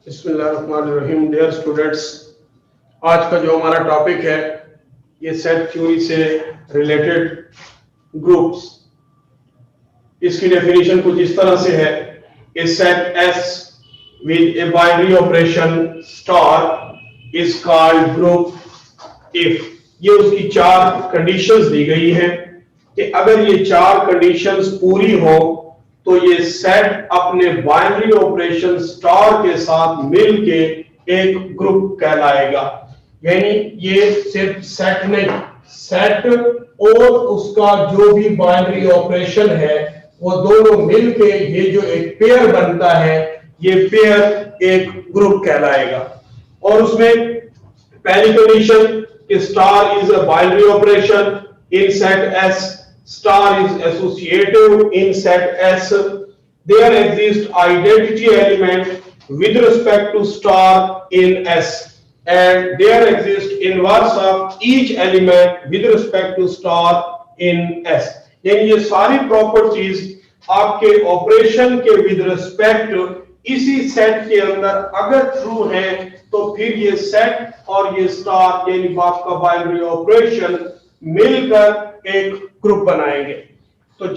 बिस्मिल्लाहिर्रहमानिर्रहीम। Dear students, आज का जो हमारा टॉपिक है ये सेट थ्योरी से रिलेटेड ग्रुप्स। इसकी डेफिनेशन कुछ इस तरह से है, a set S with a binary operation star is called group if. ये उसकी चार कंडीशंस दी गई हैं कि अगर ये चार कंडीशंस पूरी हो तो ये सेट अपने बाइनरी ऑपरेशन स्टार के साथ मिलके एक ग्रुप कहलाएगा। यानी ये सिर्फ सेट नहीं, सेट और उसका जो भी बाइनरी ऑपरेशन है वो दोनों मिलके ये जो एक पेयर बनता है, ये पेयर एक ग्रुप कहलाएगा। और उसमें पहली कंडीशन कि star is a binary operation in set S, star is associative in set S. There exists identity element with respect to star in S, and there exists inverse of each element with respect to star in S. यानी ये सारी properties आपके operation के with respect इसी set के अंदर अगर true है तो फिर ये सेट और ये स्टार यानी आपका बाइनरी ऑपरेशन मिलकर एक ग्रुप बनाएंगे। तो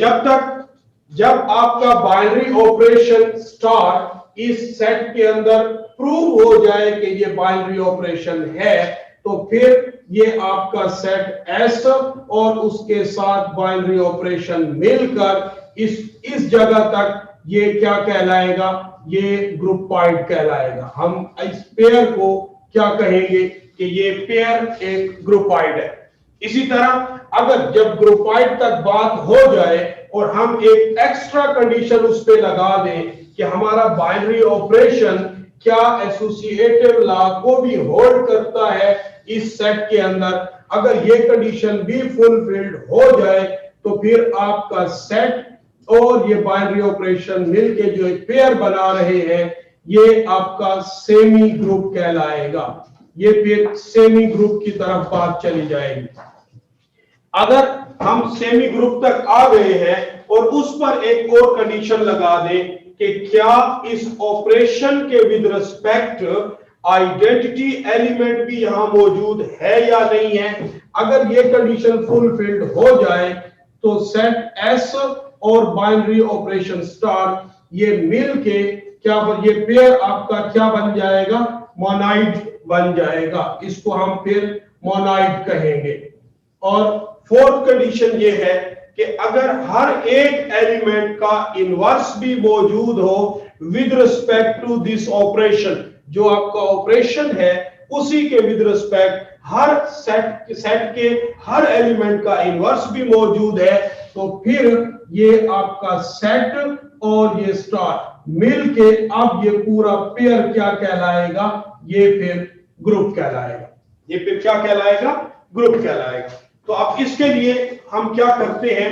जब आपका बाइनरी ऑपरेशन स्टार इस सेट के अंदर प्रूव हो जाए कि ये बाइनरी ऑपरेशन है, तो फिर ये आपका सेट एस और उसके साथ बाइनरी ऑपरेशन मिलकर इस जगह तक ये क्या कहलाएगा, ये ग्रुपाइड कहलाएगा। हम इस पेयर को क्या कहेंगे कि ये पेयर एक ग्रुपाइड है। इसी तरह अगर जब ग्रुपाइड तक बात हो जाए और हम एक एक्स्ट्रा कंडीशन उस पे लगा दें कि हमारा बाइनरी ऑपरेशन क्या एसोसिएटिव लॉ को भी होल्ड करता है इस सेट के अंदर, अगर ये कंडीशन भी फुलफिल्ड हो जाए तो फिर आपका सेट और ये बाइनरी ऑपरेशन मिलके जो एक पेयर बना रहे हैं ये आपका सेमी ग्रुप कहलाएगा। ये फिर सेमी ग्रुप की तरफ बात चली जाएगी। अगर हम सेमी ग्रुप तक आ गए हैं और उस पर एक और कंडीशन लगा दें कि क्या इस ऑपरेशन के विद रिस्पेक्ट आइडेंटिटी एलिमेंट भी यहां मौजूद है या नहीं है, अगर ये कंडीशन फुलफिल्ड हो जाए तो सेट एस और बाइनरी ऑपरेशन स्टार ये मिलके क्या ये पेयर आपका क्या बन जाएगा, मोनाइड बन जाएगा। इसको हम फिर मोनाइड कहेंगे। और फोर्थ कंडीशन ये है कि अगर हर एक एलिमेंट का इनवर्स भी मौजूद हो with respect to this operation, जो आपका ऑपरेशन है उसी के विद रिस्पेक्ट हर सेट के हर एलिमेंट का इनवर्स भी मौजूद है, तो फिर ये आपका सेट और ये स्टार मिलके अब ये पूरा पेयर क्या कहलाएगा, ये फिर ग्रुप कहलाएगा। ये फिर क्या कहलाएगा, ग्रुप कहलाएगा। तो अब इसके लिए हम क्या करते हैं,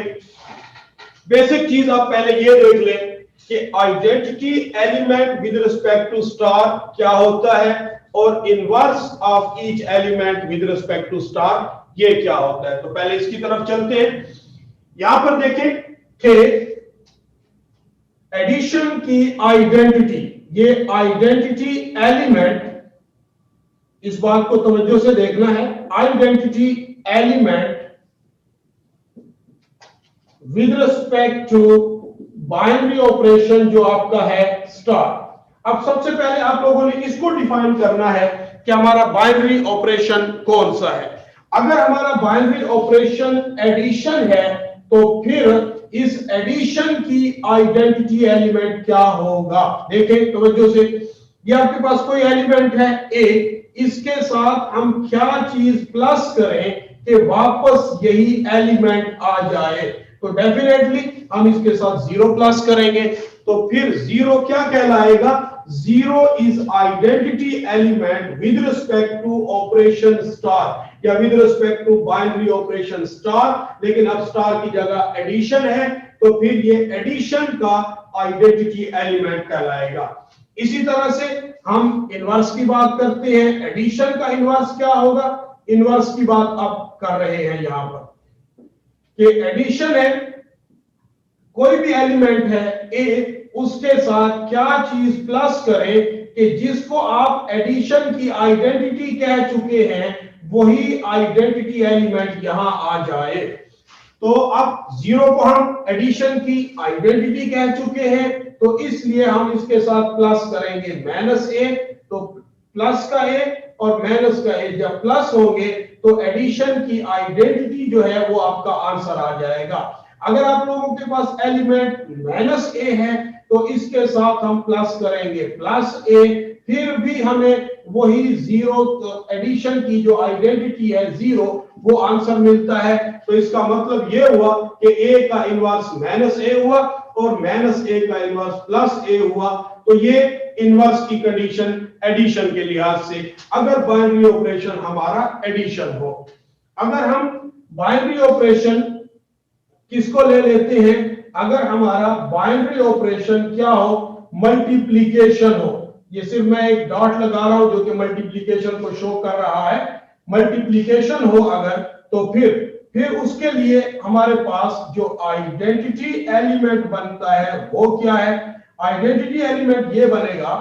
बेसिक चीज आप पहले ये देख लें कि identity element with respect to star क्या होता है और inverse of each element with respect to star ये क्या होता है। तो पहले इसकी तरफ चलते हैं। यहां पर देखें कि एडिशन की आइडेंटिटी, ये आइडेंटिटी एलिमेंट, इस बात को तवज्जो से देखना है, identity element with respect to binary operation जो आपका है स्टार। अब सबसे पहले आप लोगों ने इसको डिफाइन करना है कि हमारा बाइनरी ऑपरेशन कौन सा है। अगर हमारा बाइनरी ऑपरेशन एडिशन है तो फिर इस एडिशन की आइडेंटिटी एलिमेंट क्या होगा। देखें तवज्जो से, ये आपके पास कोई एलिमेंट है ए, इसके साथ हम क्या चीज प्लस करें कि वापस यही एलिमेंट आ जाए, तो डेफिनेटली हम इसके साथ जीरो प्लस करेंगे। तो फिर जीरो क्या कहलाएगा, zero is identity element with respect to operation star या with respect to binary operation star, लेकिन अब स्टार की जगह एडिशन है तो फिर ये एडिशन का आइडेंटिटी एलिमेंट कहलाएगा। इसी तरह से हम इनवर्स की बात करते हैं, एडिशन का इनवर्स क्या होगा, इनवर्स की बात अब कर रहे हैं यहां पर कि एडिशन है, कोई भी एलिमेंट है ए, उसके साथ क्या चीज प्लस करें कि जिसको आप एडिशन की आइडेंटिटी कह चुके हैं वही आइडेंटिटी एलिमेंट यहां आ जाए। तो अब 0 को हम एडिशन की आइडेंटिटी कह चुके हैं, तो इसलिए हम इसके साथ प्लस करेंगे -a, तो प्लस का a और माइनस का a जब प्लस होंगे तो एडिशन की आइडेंटिटी जो है वो आपका आंसर आ जाएगा। अगर आप लोगों के पास एलिमेंट -a है तो इसके साथ हम प्लस करेंगे +a, फिर भी हमें वही 0 एडिशन की जो आइडेंटिटी है 0 वो आंसर मिलता है। तो इसका मतलब ये हुआ कि a का इनवर्स -a हुआ और -a का इनवर्स +a हुआ। तो ये इनवर्स की कंडीशन एडिशन के लिहाज से, अगर बाइनरी ऑपरेशन हमारा एडिशन हो। अगर हम बाइनरी ऑपरेशन किसको ले लेते हैं, अगर हमारा बाइनरी ऑपरेशन क्या हो, मल्टीप्लिकेशन हो, ये सिर्फ मैं एक डॉट लगा रहा हूं जो कि मल्टीप्लिकेशन को शो कर रहा है। मल्टीप्लिकेशन हो अगर, तो फिर उसके लिए हमारे पास जो आइडेंटिटी एलिमेंट बनता है वो क्या है। आइडेंटिटी एलिमेंट ये बनेगा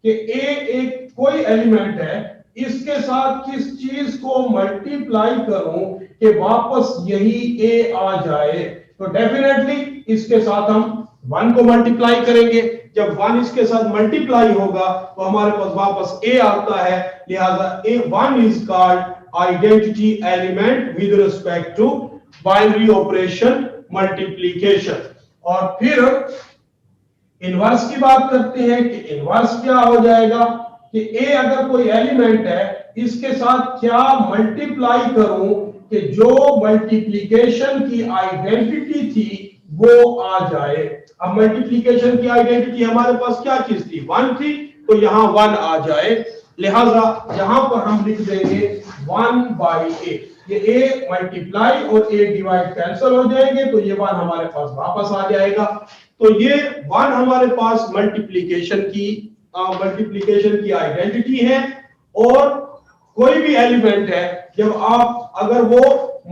कि एक कोई एलिमेंट है, इसके साथ किस चीज को मल्टीप्लाई करूं कि वापस यही a आ जाए। तो डेफिनेटली इसके साथ हम 1 को मल्टीप्लाई करेंगे, जब 1 इसके साथ मल्टीप्लाई होगा तो हमारे पास वापस a आता है, लिहाजा a1 is called identity element with respect to binary operation multiplication. और फिर इनवर्स की बात करते हैं कि इनवर्स क्या हो जाएगा कि a अगर कोई एलिमेंट है इसके साथ क्या मल्टीप्लाई करूं कि जो मल्टीप्लिकेशन की आइडेंटिटी थी वो आ जाए। अब मल्टीप्लिकेशन की आइडेंटिटी हमारे पास क्या चीज थी, 1 थी, तो यहां 1 आ जाए, लिहाजा यहां पर हम लिख देंगे 1/a। ये a मल्टीप्लाई और a डिवाइड कैंसिल हो जाएंगे, तो ये 1 हमारे पास वापस आ जाएगा। तो ये 1 हमारे पास मल्टीप्लिकेशन की आइडेंटिटी है। और कोई भी एलिमेंट है जब आप अगर वो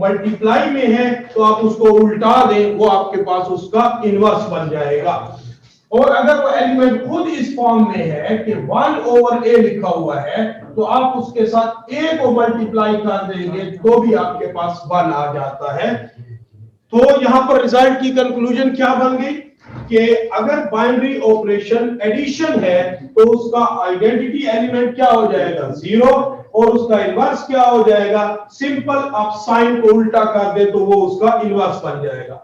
मल्टीप्लाई में है तो आप उसको उल्टा दें, वो आपके पास उसका इनवर्स बन जाएगा। और अगर वो एलिमेंट खुद इस फॉर्म में है कि 1/a लिखा हुआ है, तो आप उसके साथ a को मल्टीप्लाई कर देंगे तो भी आपके पास 1 आ जाता है। तो यहां पर रिजल्ट की कंक्लूजन क्या बन गई कि अगर बाइनरी ऑपरेशन एडिशन है तो उसका आइडेंटिटी एलिमेंट क्या हो जाएगा, 0, और उसका इनवर्स क्या हो जाएगा, सिंपल आप साइन को उल्टा कर दे तो वो उसका इनवर्स बन जाएगा।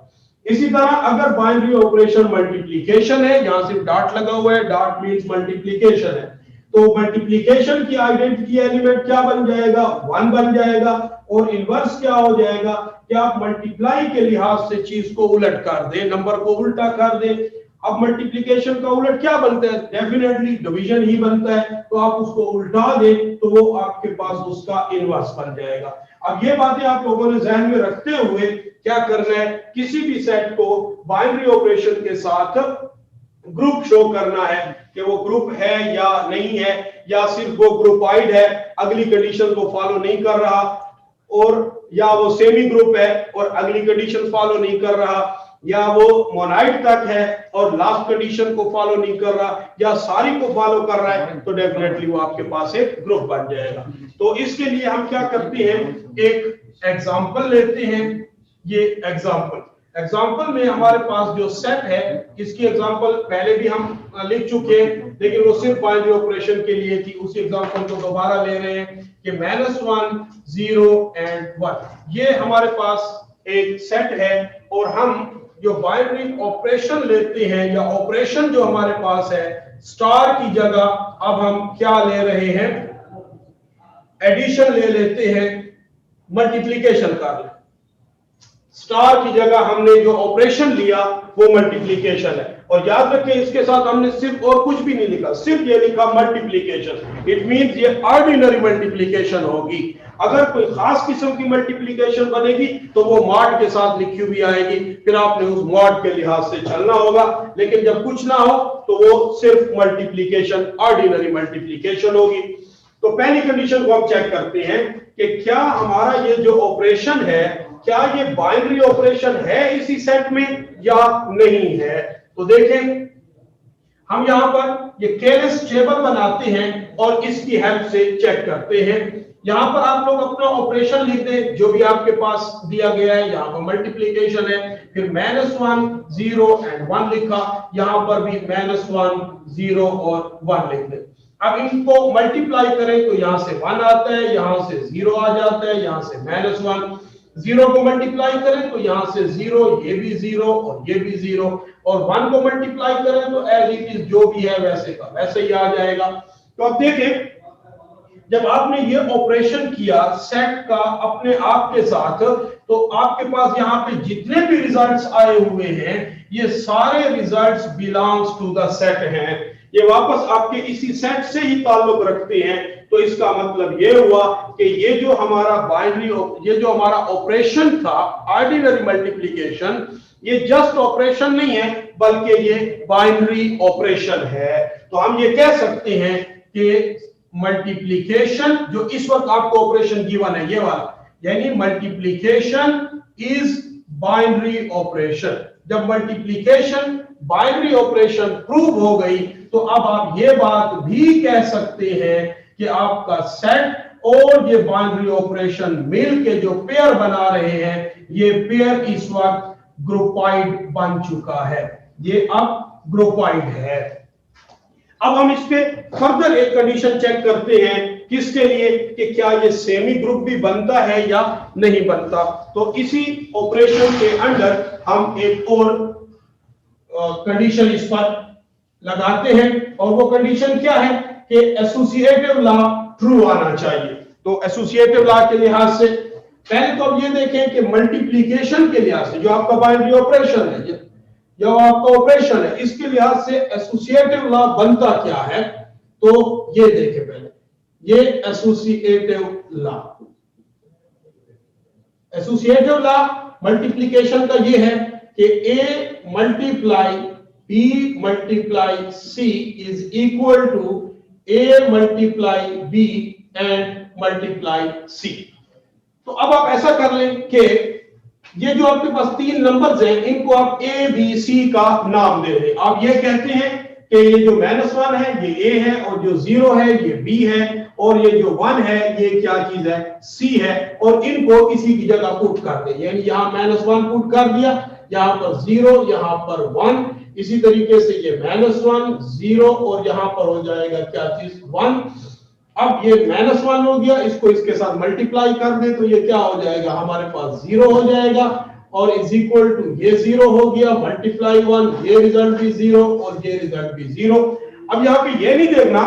इसी तरह अगर बाइनरी ऑपरेशन मल्टीप्लिकेशन है, यहां सिर्फ डॉट लगा हुआ है, डॉट मींस मल्टीप्लिकेशन है, तो मल्टीप्लिकेशन की आइडेंटिटी एलिमेंट क्या बन जाएगा, 1 बन जाएगा। और इनवर्स क्या हो जाएगा कि आप मल्टीप्लाई के लिहाज से चीज को उलट कर दे, नंबर को उल्टा कर दे। अब मल्टीप्लिकेशन का उलट क्या बनता है, डेफिनेटली डिवीजन ही बनता है, तो आप उसको उल्टा दें तो वो आपके पास उसका इनवर्स बन जाएगा। अब ये बातें आप लोगों ने ध्यान में रखते हुए क्या करना है, किसी भी सेट को बाइनरी ऑपरेशन के साथ ग्रुप शो करना है कि वो ग्रुप है या नहीं है, या सिर्फ वो ग्रुपाइड है, अगली कंडीशन को फॉलो नहीं कर रहा, और या वो सेमी ग्रुप है और अगली कंडीशन फॉलो नहीं कर रहा, या वो मोनाइड तक है और लास्ट कंडीशन को फॉलो नहीं कर रहा, या सारी को फॉलो कर रहा है, तो डेफिनेटली वो आपके पास एक ग्रुप बन जाएगा। तो इसके लिए हम क्या करते हैं, एक एग्जांपल लेते हैं। ये एग्जांपल में हमारे पास जो सेट है, इसकी एग्जांपल पहले भी हम लिख चुके हैं, लेकिन वो सिर्फ बाइनरी ऑपरेशन के लिए थी। उसी एग्जांपल को दोबारा ले रहे हैं कि -1, 0 and 1 ये हमारे पास एक सेट है। और हम जो बाइनरी ऑपरेशन लेते हैं या ऑपरेशन जो हमारे पास है, स्टार की जगह अब हम क्या ले रहे हैं, एडिशन ले लेते हैं, मल्टीप्लिकेशन कर ले। स्टार की जगह हमने जो ऑपरेशन लिया वो मल्टीप्लिकेशन है। और याद रखें इसके साथ हमने सिर्फ और कुछ भी नहीं लिखा, सिर्फ ये लिखा मल्टीप्लिकेशन। इट मींस ये ऑर्डिनरी मल्टीप्लिकेशन होगी। अगर कोई खास किस्म की मल्टीप्लिकेशन बनेगी तो वो मॉड के साथ लिखी हुई आएगी, फिर आपने उस मॉड के लिहाज से चलना होगा। लेकिन जब कुछ ना हो तो वो सिर्फ मल्टीप्लिकेशन, ऑर्डिनरी मल्टीप्लिकेशन होगी। तो पहली कंडीशन को हम चेक करते हैं कि क्या हमारा ये जो ऑपरेशन है, क्या ये बाइनरी ऑपरेशन है इसी सेट में या नहीं है। तो देखें हम यहां पर ये केलेस टेबल बनाते हैं और इसकी हेल्प से चेक करते हैं। यहां पर आप लोग अपना ऑपरेशन लिख दें जो भी आपके पास दिया गया है। यहां पर मल्टीप्लिकेशन है, फिर -1 0 एंड 1 लिखा, यहां पर भी -1 0 और 1 लिख दें। अब इनको मल्टीप्लाई करें तो यहां से 1 आता है, यहां से 0 आ जाता है, यहां से -1, 0 को मल्टीप्लाई करें तो यहां से 0, ये भी 0 और ये भी 0, और 1 को मल्टीप्लाई करें तो एज इट इज जो भी है वैसे का वैसे ही आ जाएगा। तो अब देखें, जब आपने ये ऑपरेशन किया सेट का अपने आप के साथ, तो आपके पास यहाँ पे जितने भी रिजल्ट्स आए हुए हैं ये सारे results belongs to the set हैं, ये वापस आपके इसी सेट से ही ताल्लुक रखते हैं। तो इसका मतलब ये हुआ कि ये जो हमारा बाइनरी, ये जो हमारा ऑपरेशन था ऑर्डिनरी मल्टीप्लिकेशन, ये जस्ट ऑपरेशन नहीं है बल्कि ये बाइनरी ऑपरेशन है। तो हम ये कह सकते हैं कि मल्टीप्लिकेशन जो इस वक्त आपको ऑपरेशन गिवन है ये वाला, यानी मल्टीप्लिकेशन इज बाइनरी ऑपरेशन। जब मल्टीप्लिकेशन बाइनरी ऑपरेशन प्रूव हो गई तो अब आप ये बात भी कह सकते हैं कि आपका सेट और ये बाइनरी ऑपरेशन मिल के जो पेयर बना रहे हैं ये पेयर इस वक्त ग्रुपाइड बन चुका है, ये अब ग्रुपाइड है। अब हम इस पे फर्दर एक कंडीशन चेक करते हैं, किसके लिए, कि क्या ये सेमी ग्रुप भी बनता है या नहीं बनता। तो इसी ऑपरेशन के अंडर हम एक और कंडीशन इस पर लगाते हैं, और वो कंडीशन क्या है कि एसोसिएटिव लॉ ट्रू आना चाहिए। तो एसोसिएटिव लॉ के लिहाज से पहले तो अब ये देखें कि मल्टीप्लिकेशन के लिहाज से जो आपका बाइनरी ऑपरेशन है, जो आपका ऑपरेशन है, इसके लिहाज से एसोसिएटिव लॉ बनता क्या है। तो ये देखें पहले, ये associative law, associative law multiplication का ये है कि A multiply B multiply C is equal to A multiply B and multiply C। तो अब आप ऐसा कर लें कि ये जो आपके पास तीन नंबर्स हैं इनको आप A B C का नाम दे दें। आप ये कहते हैं कि ये जो -1 है ये A है, और जो 0 है ये B है, और ये जो 1 है ये क्या चीज है, C है, और इनको इसी की जगह पुट कर दें। यानी यहाँ -1 पुट कर दिया, यहाँ पर 0, यहाँ पर 1, इसी तरीके से ये -1 0 और यहाँ पर हो जाएगा क्या चीज 1। अब ये -1 हो गया, इसको इसके साथ मल्टीप्लाई कर दे तो ये क्या हो जाएगा, हमारे पास 0 हो जाएगा, और इज इक्वल टू ये 0 हो गया मल्टीप्लाई 1, ये रिजल्ट भी 0 और ये रिजल्ट भी 0। अब यहाँ पे ये नहीं देखना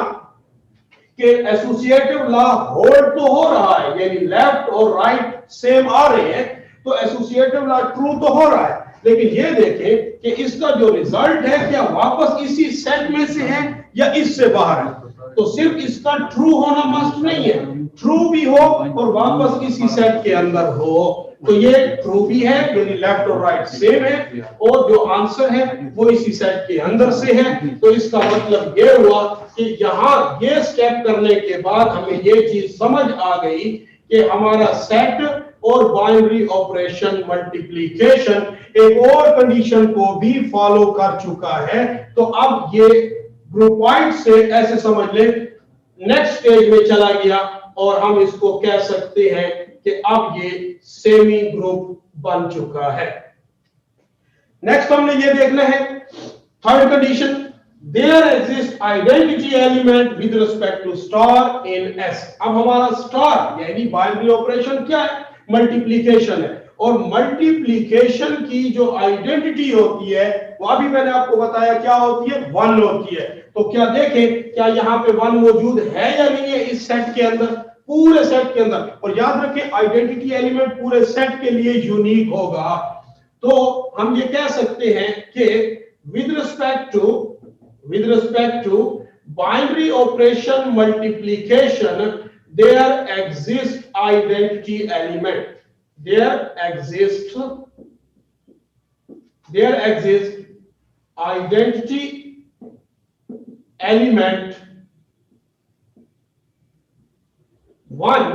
कि एसोसिएटिव लॉ होल्ड तो हो रहा है, यानी लेफ्ट और राइट सेम आ रहे हैं, तो एसोसिएटिव लॉ ट्रू तो हो रहा है, लेकिन ये देखें कि इसका जो रिजल्ट है क्या वापस इसी सेट में से है या इससे बाहर है। तो सिर्फ इसका ट्रू होना मस्ट नहीं है, ट्रू भी हो और वापस इसी सेट के अंदर हो। तो ये ट्रू भी है यानी लेफ्ट और राइट सेम है, और जो आंसर है वो इसी सेट के अंदर से है। तो इसका मतलब ये हुआ कि यहाँ ये स्टेप करने के बाद हमें ये चीज समझ आ गई कि हमारा सेट और बाइनरी ऑपरेशन मल्टीप्लिकेशन एक और कंडीशन को भी फॉलो कर चुका है। तो अब ये ग्रुपाइड से ऐसे समझ ले नेक्स्ट स्टेज में चला गया, और हम इसको कह सकते हैं कि अब ये सेमी ग्रुप बन चुका है। नेक्स्ट हमने ये देखना है third condition, there exist identity element with respect to star in S. अब हमारा स्टार यानी बाइनरी ऑपरेशन क्या है, मल्टीप्लिकेशन है, और मल्टीप्लिकेशन की जो आइडेंटिटी होती है वो अभी मैंने आपको बताया क्या होती है, 1 होती है। तो क्या देखें क्या यहाँ पे 1 मौजूद है या नहीं है इस सेट के अंदर, पूरे सेट के अंदर। और याद रखें आइडेंटिटी एलिमेंट पूरे सेट के लिए यूनिक होगा। तो हम ये कह सकते हैं कि with respect to binary operation multiplication there exist identity element, there exists identity element 1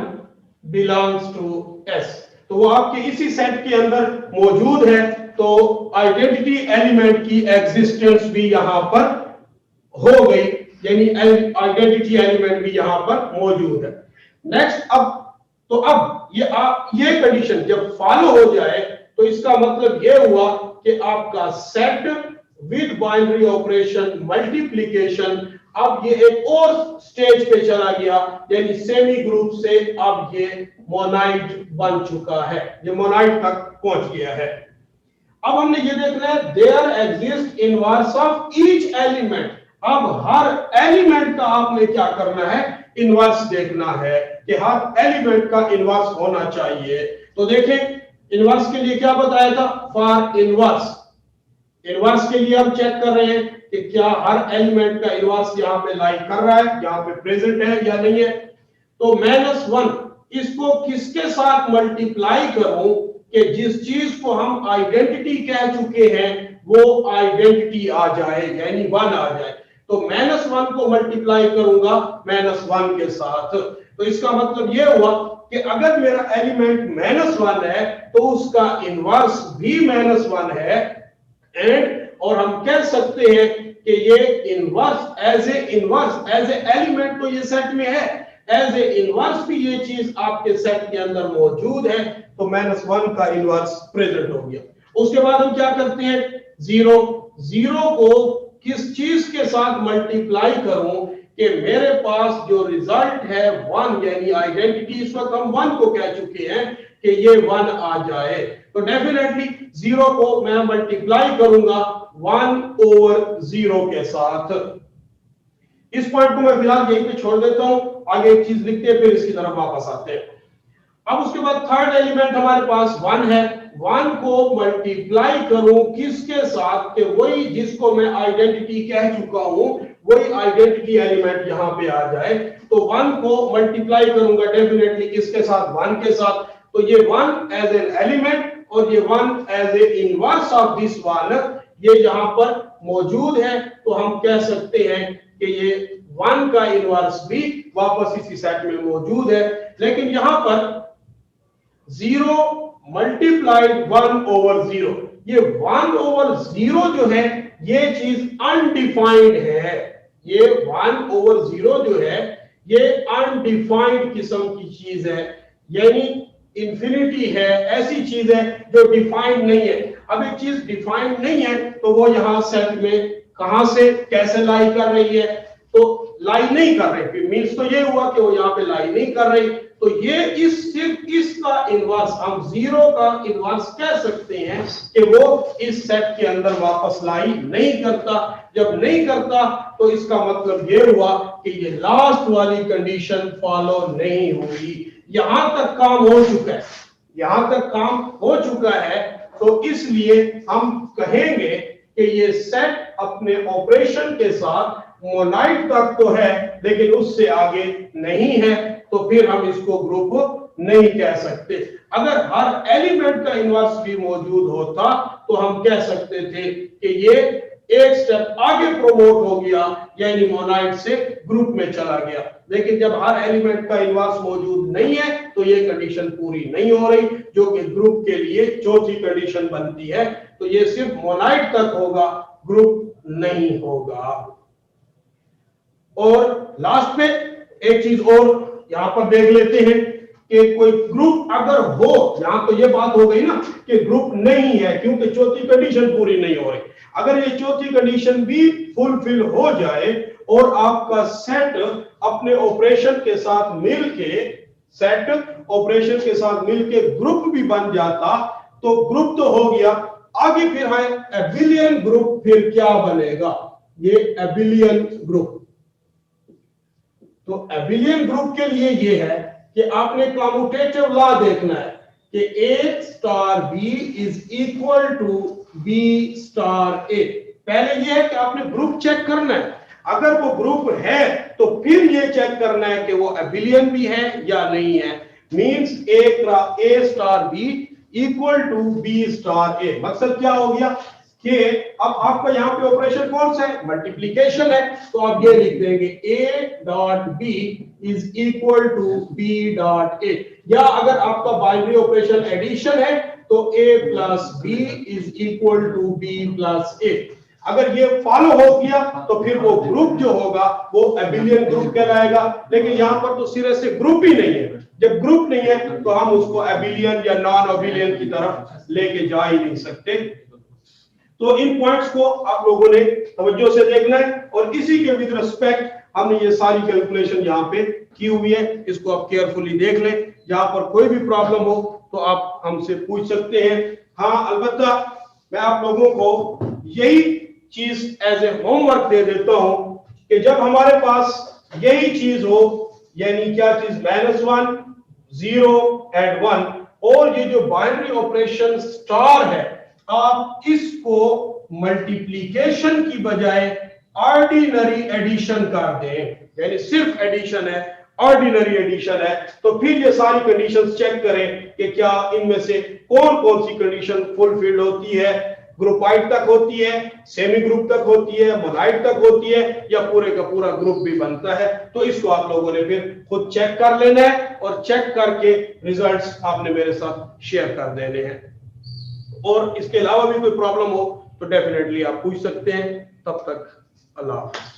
belongs to S। तो वो आपके इसी सेट के अंदर मौजूद है, तो आइडेंटिटी एलिमेंट की एग्जिस्टेंस भी यहां पर हो गई, यानी आइडेंटिटी एलिमेंट भी यहां पर मौजूद है। नेक्स्ट, अब ये कंडीशन जब फॉलो हो जाए तो इसका मतलब ये हुआ कि आपका set with binary operation multiplication अब ये एक और स्टेज पे चला गया, यानी सेमी ग्रुप से अब ये मोनाइट बन चुका है, ये मोनाइट तक पहुंच गया है। अब हमने ये देखना है there exist inverse of each element. अब हर एलिमेंट का आपने क्या करना है, इनवर्स देखना है कि हर एलिमेंट का इनवर्स होना चाहिए। तो देखें इनवर्स के लिए क्या बताया था, फॉर इनवर्स, इनवर्स के लिए हम चेक कर रहे हैं कि क्या हर एलिमेंट का इनवर्स यहां पे लाई कर रहा है, यहां पे प्रेजेंट है या नहीं है। तो -1 इसको किसके साथ मल्टीप्लाई करूं कि जिस चीज को हम आइडेंटिटी कह चुके हैं वो आइडेंटिटी आ जाए, यानी 1 आ जाए। तो -1 को मल्टीप्लाई करूंगा -1 के साथ, तो इसका मतलब ये हुआ कि अगर मेरा एलिमेंट -1 है तो उसका इनवर्स भी -1 है। एंड और हम कह सकते हैं कि ये इनवर्स एज ए एलिमेंट तो ये सेट में है, एज ए इनवर्स भी ये चीज आपके सेट के अंदर मौजूद है, तो -1 का इनवर्स प्रेजेंट हो गया। उसके बाद हम क्या करते हैं, 0 को किस चीज के साथ मल्टीप्लाई करूं कि मेरे पास जो रिजल्ट है 1, यानी आइडेंटिटी इस वक्त हम 1 को कह चुके हैं कि ये 1 आ जाए। तो डेफिनेटली 0 को मैं मल्टीप्लाई करूंगा 1/0 के साथ। इस पॉइंट को मैं फिलहाल यहीं पे छोड़ देता हूं, आगे एक चीज लिखते हैं फिर इसकी तरफ वापस आते हैं। अब उसके बाद थर्ड एलिमेंट हमारे पास 1 है, 1 को मल्टीप्लाई करूं किसके साथ कि वही जिसको मैं आइडेंटिटी कह चुका हूं वही आइडेंटिटी एलिमेंट यहां पे आ जाए। तो 1 को मल्टीप्लाई करूंगा डेफिनेटली किसके साथ, 1 के साथ। तो ये 1 एज एन एलिमेंट और ये 1 as a inverse of this 1 ये यहां पर मौजूद है। तो हम कह सकते हैं कि ये 1 का इनवर्स भी वापस इसी सेट में मौजूद है। लेकिन यहां पर 0 मल्टीप्लाइड 1/0, ये 1/0 जो है ये चीज अनडिफाइंड है। ये 1/0 जो है ये अनडिफाइंड किस्म की चीज है, यानी इंफिनिटी है, ऐसी चीज है जो डिफाइंड नहीं है। अब एक चीज डिफाइंड नहीं है तो वो यहां सेट में कहां से कैसे लाई कर रही है, तो लाई नहीं कर रही, मींस तो ये हुआ कि वो यहां पे लाई नहीं कर रही। तो ये सिर्फ इसका इनवर्स, हम 0 का इनवर्स कह सकते हैं कि वो इस सेट के अंदर वापस लाई नहीं करता। जब नहीं करता तो इसका मतलब ये हुआ कि ये लास्ट वाली कंडीशन फॉलो नहीं हुई। यहां तक काम हो चुका है, यहां तक काम हो चुका है, तो इसलिए हम कहेंगे कि ये सेट अपने ऑपरेशन के साथ मोनाइट तक तो है लेकिन उससे आगे नहीं है, तो फिर हम इसको ग्रुप नहीं कह सकते। अगर हर एलिमेंट का इनवर्स भी मौजूद होता तो हम कह सकते थे कि ये एक स्टेप आगे प्रोमोट हो गया, यानी मोनाइट से ग्रुप में चला गया। लेकिन जब हर एलिमेंट का इनवर्स मौजूद नहीं है तो ये कंडीशन पूरी नहीं हो रही, जो कि ग्रुप के लिए चौथी कंडीशन बनती है। तो ये सिर्फ मोनाइट तक होगा, ग्रुप नहीं होगा। और लास्ट में एक चीज और यहां पर देख लेते हैं कि कोई ग्रुप अगर हो, यहां तो ये बात हो गई ना कि ग्रुप नहीं है क्योंकि चौथी कंडीशन पूरी नहीं हो रही। अगर ये चौथी कंडीशन भी फुलफिल हो जाए और आपका सेट अपने ऑपरेशन के साथ मिलके ग्रुप भी बन जाता तो ग्रुप तो हो गया। आगे फिर है एबिलियन ग्रुप, फिर क्या बनेगा, ये एबिलियन ग्रुप। तो एबिलियन ग्रुप के लिए ये है कि आपने कॉम्यूटेटिव लॉ देखना है कि A star B is equal to B star A। पहले ये है कि आपने ग्रुप चेक करना है, अगर वो ग्रुप है तो फिर ये चेक करना है कि वो एबिलियन भी है या नहीं है। Means A star B equal to B star A। मकसद क्या हो गया कि अब आपका यहां पे ऑपरेशन कौन सा है, मल्टीप्लिकेशन है, तो आप ये लिख देंगे A dot B is equal to B dot A। या अगर आपका बाइनरी ऑपरेशन एडिशन है तो A plus B is equal to B plus A। अगर ये फॉलो हो गया तो फिर वो ग्रुप जो होगा वो एबिलियन ग्रुप कहलाएगा। लेकिन यहाँ पर तो सिरे से ग्रुप ही नहीं है। जब ग्रुप नहीं है तो हम उसको एबिलियन या नॉन एबिलियन की तरफ लेके जा ही नहीं सकते। तो इन पॉइंट्स को आप लोगों ने तवज्जो से देखना है और इसी के विद रिस्पेक्ट हमने ये सारी कैलकुलेशन यहाँ पे की हुई है, इसको आप केयरफुली देख लें। जहां पर कोई भी प्रॉब्लम हो तो आप हमसे पूछ सकते हैं। हाँ, अलबत्ता मैं आप लोगों को यही चीज एज ए होमवर्क दे देता हूं कि जब हमारे पास यही चीज हो, यानी क्या चीज, -1 0 एंड 1, और ये जो बाइनरी ऑपरेशन स्टार है, आप इसको मल्टीप्लिकेशन की बजाय ऑर्डिनरी एडिशन कर दें, यानी सिर्फ एडिशन है, ऑर्डिनरी एडिशन है, तो फिर ये सारी कंडीशंस चेक करें कि क्या इनमें से कौन कौन सी कंडीशन फुलफिल्ड होती है। ग्रुपाइड तक होती है, सेमी ग्रुप तक होती है, मोनाइड तक होती है, या पूरे का पूरा ग्रुप भी बनता है। तो इसको आप लोगों ने फिर खुद चेक कर लेना है और चेक करके रिजल्ट्स आपने मेरे साथ शेयर कर देने हैं। और इसके अलावा भी कोई प्रॉब्लम हो तो डेफिनेटली आप पूछ सकते हैं। तब तक अल्लाह हाफ़िज़।